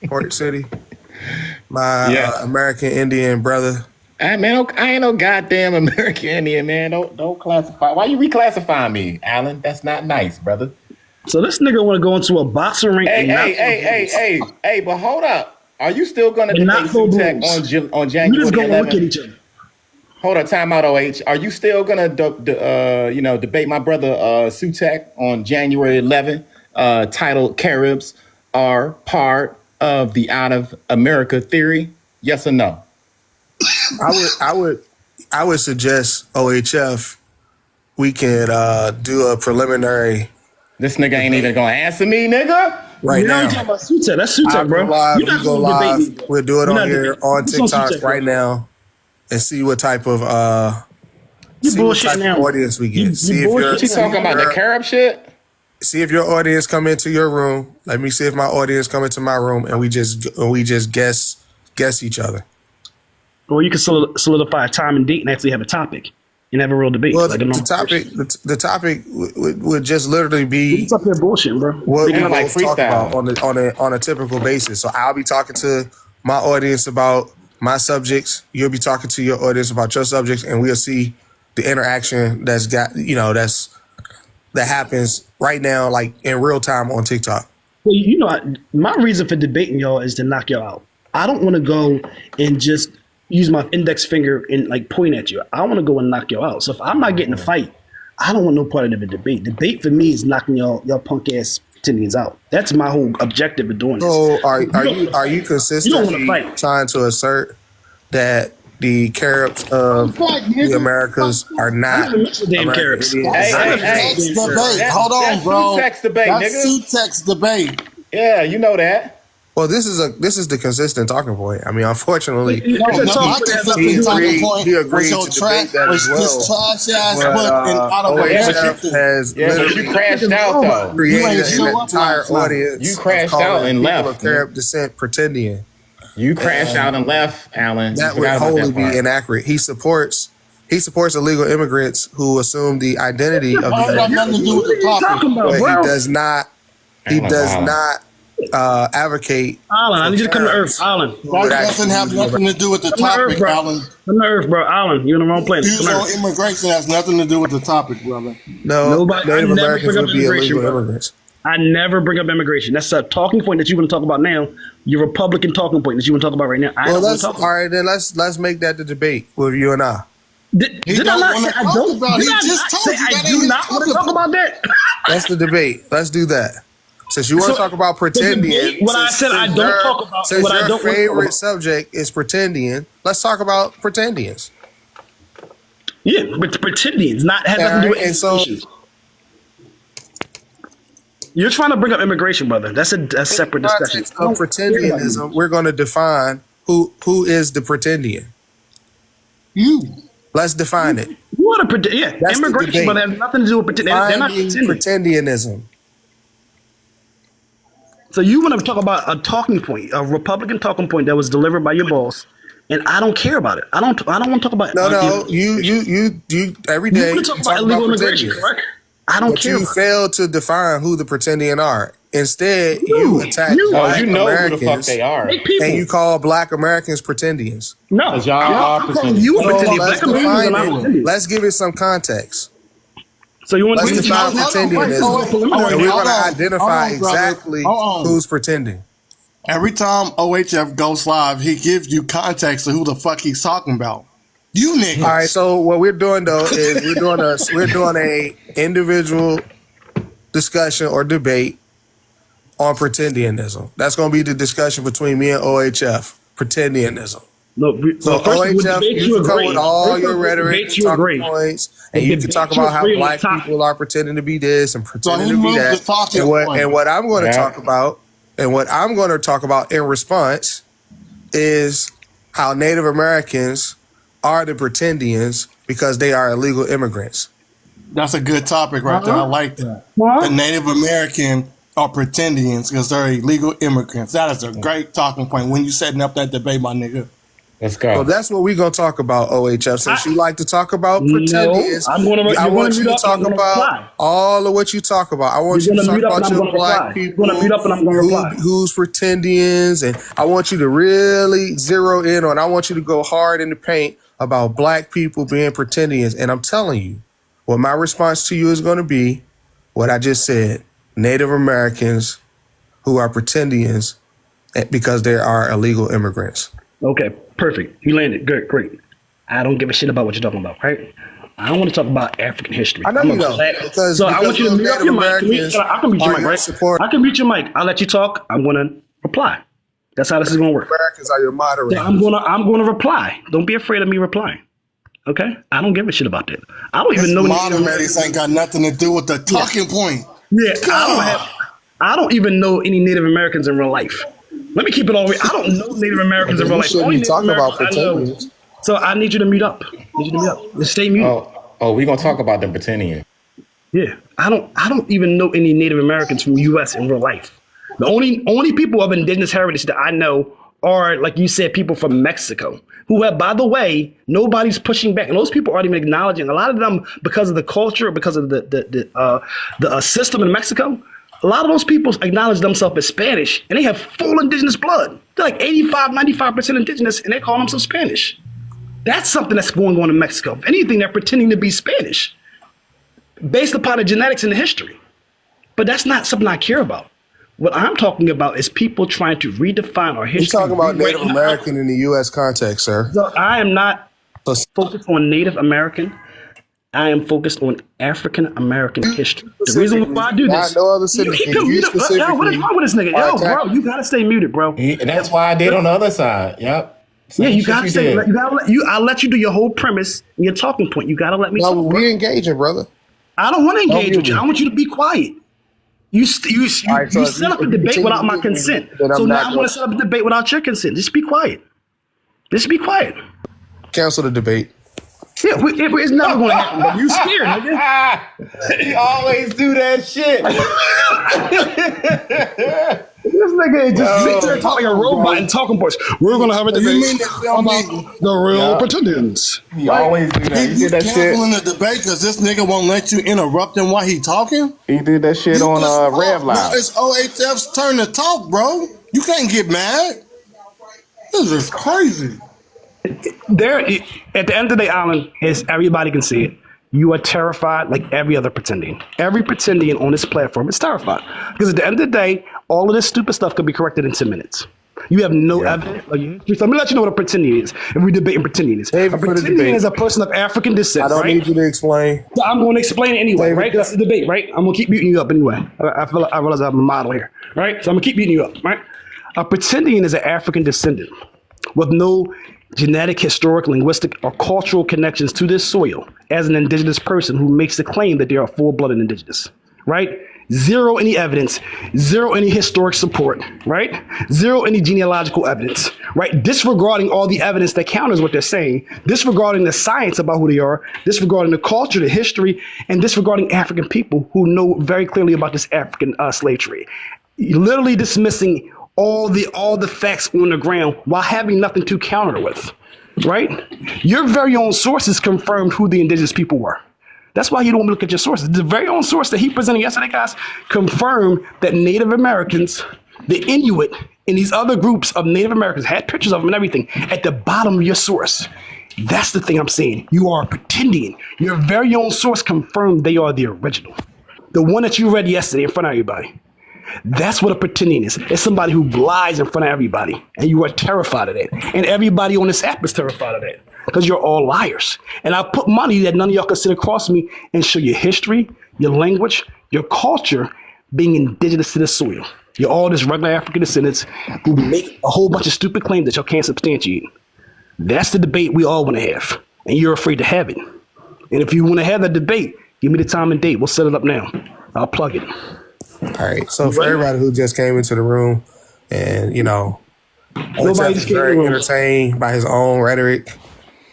Port City. My Yeah. American Indian brother. I ain't no goddamn American Indian, man. Don't classify. Why you reclassifying me, Alan? That's not nice, brother. So this nigga want to go into a boxing ring Hey, and not hey, throw hey, hey, blows. hey, hey, but hold up. Are you still gonna And not debate throw Sutek blows. on You just January gonna look at 11th? each other. Hold on, time out, OH. Are you still gonna debate my brother Sutek on January 11th, titled "Caribs are part of the out of America theory"? Yes or no? I would suggest OHF we can do a preliminary This nigga ain't even debate gonna answer me, nigga. right You know you now. talking about Sutek. That's I'll Sutek, go bro. live. You're You not go going to debate live. me, bro. We'll do it You're on not here debating. on Focus on TikTok Sutek, bro. right now and see what type of You bullshitting now. audience we get. You What you bullshitting talking about? The now. Carib shit? See if your audience come into your room. Let me see if my audience come into my room and we just guess each other. Or you can solidify a time and date and actually have a topic and have a real debate. Well, Like a the normal topic person. the topic would just literally You be just up here bullshitting, bro. what we Nigga like both talk about freestyle. on a typical basis. So I'll be talking to my audience about my subjects. You'll be talking to your audience about your subjects, and we'll see the interaction that happens right now, like in real time on TikTok. Well, my reason for debating y'all is to knock y'all out. I don't want to go and just use my index finger and like point at you. I want to go and knock y'all out. So if I'm not getting a fight, I don't want no part of the debate. Debate for me is knocking y'all punk ass Tindians out. That's my whole objective of doing this. So are You don't you wanna are you fight. You don't want to consistently fight. trying to assert that the Caribs of the Americas are I not never mentioned damn American carrots. Indians? Hey, I hey, never hey. mentioned Sutek's damn carrots. debate. Hold That's on, bro. Sutek's debate, That's nigga. Sutek's debate. Yeah, you know that. Well, this is the consistent talking point. I mean, unfortunately, It's No, a no, talking my point that has nothing to he consistent do with talking agreed. me. point He was agreed your to debate trash, that as was this well. trash ass But book and out of Yeah, but America OHF thing. has Yeah, but you literally crashed Niggas out robot. though. You created ain't an show up entire last night. You audience of crashed out calling and people of left, nigga. Carib descent pretendian, You crashed and out and left, Alan. You that would forgot about wholly that be part. inaccurate. He supports illegal immigrants who assume the identity of I the don't got United nothing to States, do with What the are you topic. talking about, but he bro? does not. He Alan does Wilding. not advocate Alan, I for need you to come to Earth. Caribs Alan. who would That doesn't actually have use the nothing to do with the Come to Earth, topic, bro. Alan. Come to Earth, bro. Alan, you're on the wrong planet. Come Views to on Earth. immigration has nothing to do with the topic, brother. No, Nobody. I Native never Americans bring up would be immigration, illegal bro. immigrants. I never bring up immigration. That's a talking point that you want to talk about now. Your Republican talking point that you want to talk about right now. I Well, don't want to let's talk all about. right then. Let's make that the debate with you and I. He Did I don't not want say to I talk don't? about it. Did He I just not told say you I that do ain't his not want to talk topic. about that? That's the debate. Let's do that. Since you want to So talk about the pretendian, debate, what I said I don't talk about, and since what I your don't want to talk favorite about. subject is pretendian, let's talk about pretendians. Yeah, but pretendians not has All nothing to do right, with and so immigration. You're trying to bring up immigration, brother. That's a in the separate discussion. context I of don't care about you. pretendianism, we're going to define who is the pretendian. You. Let's define it. You want to pretend? Yeah, That's the immigration, but debate. it has nothing to do with pretending. They're not Finding pretending. pretendianism. So you want to talk about a talking point, a Republican talking point that was delivered by your boss, and I don't care about it. I don't. I don't want to talk about No. illegal You immigration. you you you. Every You day want to you talk about talk about illegal immigration, pretendians, correct? I don't but care you about it. fail to define who the pretendian are. Instead, you attack You Oh, you Black know who the fuck Americans they are. fake and people. you call Black Americans pretendians. No, Cause y'all are I'm calling pretending. you a Who the So pretendian. fuck let's Black is going Americans are define not it. into it? pretendians. Let's give it some context. So you want Let's we just define hold on, first, pretendianism, Oh, let's do a wait, preliminary. and we're going hold to on. identify Hold on, brother. exactly Hold on. who's pretending. Every time OHF goes live, he gives you context of who the fuck he's talking about. You All right. niggas. So what we're doing though is we're doing a individual discussion or debate on pretendianism. That's going to be the discussion between me and OHF. Pretendianism. Look, So well, first with OHF, debates you you can come with agree. all First your off, with rhetoric debates and you talking agree. points, and With you can talk debates you about how agree on the Black topic. people are pretending to be this and So pretending he to be moved the that. talking And point. what I'm going to Yeah. talk about, and what I'm going to talk about in response is how Native Americans are the pretendians because they are illegal immigrants. That's a good topic right there. I like that. Huh? The Native American are pretendians because they're illegal immigrants. That is a great talking point when you setting up that debate, my nigga. Let's So go. that's what we're gonna talk about, OHF. Since you like to talk about No, pretendians, I'm gonna. I You're want gonna you mute to up. talk And I'm gonna about reply. all of what you talk about. I want You're you to gonna talk mute up, and about I'm your gonna black reply. people, You're gonna mute up, and I'm gonna reply. who's pretendians, and I want you to really zero in on. I want you to go hard in the paint about black people being pretendians. And I'm telling you, what my response to you is going to be what I just said: Native Americans who are pretendians because they are illegal immigrants. Okay, perfect. You landed. Good, great. I don't give a shit about what you're talking about, right? I don't want to talk about African history. I know you don't, because I want you to those mute up Native your mic. Americans I can mute your are mic, your right? support. I can mute your mic. I'll let you talk. I'm gonna reply. That's how this is gonna work. Americans are your moderators. So I'm gonna reply. Don't be afraid of me replying. Okay? I don't give a shit about that. I don't even His know. moderators ain't got nothing to do with the talking point. Yeah, I don't even know any Native Americans in real life. Let me keep it all real. I don't know Native Americans in real You life. shouldn't Only be Native talking about Americans I know. pretendians. So I need you to mute up. Just stay muted. Oh, we're gonna talk about them pretending. Yeah, I don't even know any Native Americans from the U.S. in real life. The only people of indigenous heritage that I know are, like you said, people from Mexico, who have, by the way, nobody's pushing back, and those people aren't even acknowledging. A lot of them, because of the culture, because of the system in Mexico, a lot of those people acknowledge themselves as Spanish, and they have full indigenous blood. They're like 95% indigenous, and they call themselves Spanish. That's something that's going on in Mexico. If anything, they're pretending to be Spanish based upon the genetics and the history. But that's not something I care about. What I'm talking about is people trying to redefine our history. You're talking about rewrite- Native American in the U.S. context, sir. So I am not So, focused on Native American. I am focused on African American history. The reason why I do this, Not no other you citizen. keep You muted. Yo, what is specifically wrong with this nigga? are Yo, attacking- bro, you gotta stay muted, bro. And that's why I did on the other side. Yep. Yeah, Same you shit gotta say. did. You gotta let you. I'll let you do your whole premise and your talking point. You gotta let me No, talk. we engaging, brother. I don't want to engage mute with you. me. I want you to be quiet. You All right, so if set up a if you debate continue without to my mute me, consent. then I'm So not now I gonna- want to set up a debate without your consent. Just be quiet. Just be quiet. Cancel the debate. Yeah, it's never going to happen. But you scared, nigga. You always do that shit. This nigga just sits there talking like a robot and talking points. We're going to have a You debate mean that we don't about the real pretenders. You always do that. He You did that shit. canceling the debate because this nigga won't let you interrupt him while he talking? He did that shit on just talk. Rev Now Live. it's OHF's turn to talk, bro. You can't get mad. This is crazy. There, at the end of the day, Alan, is everybody can see it. You are terrified like every other pretendian. Every pretendian on this platform is terrified. Because at the end of the day, all of this stupid stuff could be corrected in 10 minutes. You have no evidence. So let me let you know what a pretendian is. If we debate pretendian is. Save A it for the pretendian debate. is a person of African descent, I don't right? need you to explain. So I'm going to explain it anyway, Save it. right? 'Cause that's the debate, right? I'm going to keep muting you up anyway. I realize I'm a model here, right? So I'm going to keep muting you up, right? A pretendian is an African descendant with no genetic, historic, linguistic, or cultural connections to this soil as an indigenous person who makes the claim that they are full-blooded indigenous, right? Zero any evidence, zero any historic support, right? Zero any genealogical evidence, right? Disregarding all the evidence that counters what they're saying, disregarding the science about who they are, disregarding the culture, the history, and disregarding African people who know very clearly about this African slave trade. Literally dismissing all the facts on the ground while having nothing to counter with, right? Your very own sources confirmed who the indigenous people were. That's why you don't look at your sources. The very own source that he presented yesterday, guys, confirmed that Native Americans, the Inuit, and these other groups of Native Americans had pictures of them and everything at the bottom of your source. That's the thing I'm saying. You are pretending. Your very own source confirmed they are the original. The one that you read yesterday in front of everybody. That's what a pretending is. It's somebody who lies in front of everybody, and you are terrified of that. And everybody on this app is terrified of that because you're all liars. And I put money that none of y'all can sit across me and show your history, your language, your culture being indigenous to the soil. You're all just regular African descendants who make a whole bunch of stupid claims that y'all can't substantiate. That's the debate we all want to have, and you're afraid to have it. And if you want to have that debate, give me the time and date. We'll set it up now. I'll plug it. All right. So for everybody who just came into the room and, Nobody just came in very the room. entertained by his own rhetoric.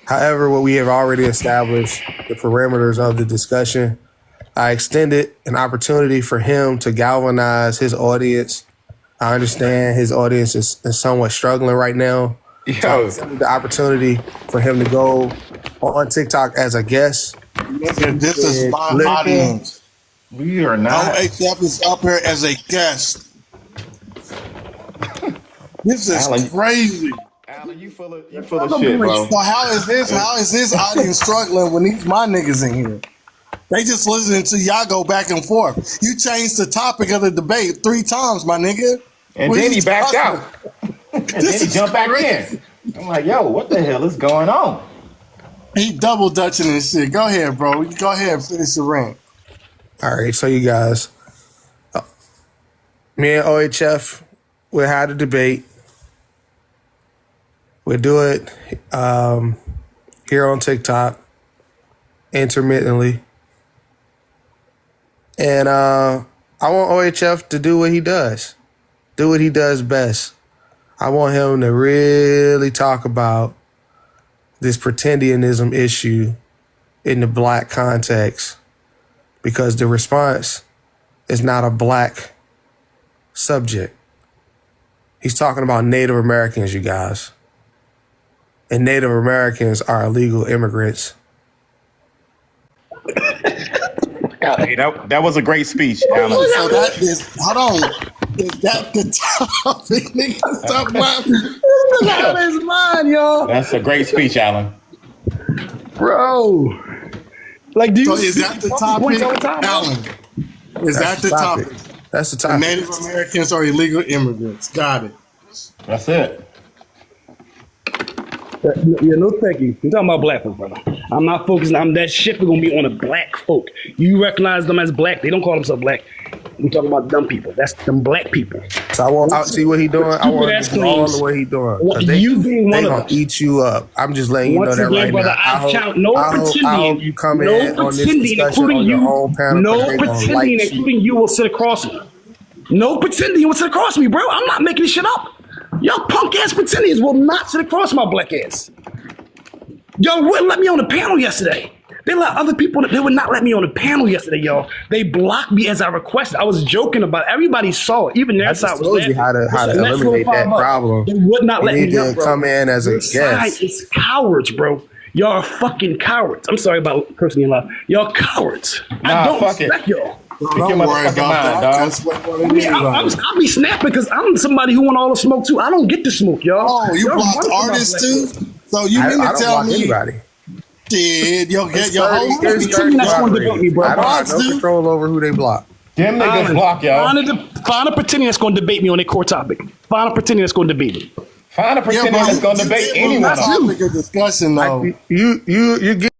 However, what we have already established, the parameters of the discussion, I extended an opportunity for him to galvanize his audience. I understand his audience is somewhat struggling right now, Yo, The opportunity for him to go on TikTok as a guest. Nigga, this is my Listen. audience. we are not. OHF is up here as a guest. This is Alan. crazy. Alan, you full of shit, bro. So how is this audience struggling when these my niggas in here? They just listening to y'all go back and forth. You changed the topic of the debate 3 times, my nigga. And What then you he backed talking out. And then he jumped back in. I'm like, yo, what the hell is going on? He double dutching and shit. Go ahead, bro. Go ahead and finish the rant. All right, so you guys, me and OHF, we'll have a debate. We'll do it here on TikTok intermittently. And I want OHF to do what he does. Do what he does best. I want him to really talk about this pretendianism issue in the black context, because the response is not a black subject. He's talking about Native Americans, you guys. And Native Americans are illegal immigrants. Hey, that was a great speech, Alan. So that is, hold on. Is that the topic, nigga? Stop laughing. Look out his mind, y'all. That's a great speech, Alan. Bro. Like, do you So is that the points all the topic? time, bro? Alan, is that the topic? That's the topic. Native Americans are illegal immigrants. Got it. That's it. Yeah, no thank you. I'm talking about black folks, brother. I'm not focusing. That shit is gonna be on the black folk. You recognize them as black. They don't call themselves black. We talking about dumb people. That's them black people. So I want to see what he doing. I want Stupid-ass to do all claims. the way he doing. What, 'Cause you being they one of gonna us. eat you up. I'm just letting you Once know that again, right brother, now. I count no I pretending. hope you come no in on this pretending, discussion including on you. your own panel. No 'cause they gonna pretending, light you. including you, will sit across me. No pretending you will sit across me, bro. I'm not making this shit up. Y'all punk ass pretendians will not sit across my black ass. Y'all wouldn't let me on the panel yesterday. They let other people, they would not let me on the panel yesterday, y'all. They blocked me as I requested. I was joking about it. Everybody saw it. Even their I side just was told you laughing. how to Listen, let's eliminate go that 5 up. problem. They would not You let need me up, to bro. come in as a Your guest. side is cowards, bro. Y'all are fucking cowards. I'm sorry about cursing you loud. Y'all cowards. I Nah, don't fuck it. respect y'all. Don't your worry motherfucking about mind, that. dog. That's what I it mean, is. I'll be snapping because I'm somebody who want all the smoke too. I don't get the smoke, y'all. Oh, you Y'all blocked running from my artists black too? people. So you I mean to don't tell block me, anybody. shit, you'll get It's your 30 whole it's Pretending 30 that's gonna moderated. debate me, bro. I don't have Bots no do. control over who they block. Them niggas block, y'all. Find a pretending that's going to debate me on a core topic. Find a pretending that's going to debate me. Find a pretending that's going to debate you any one of them. topic of discussion though. You get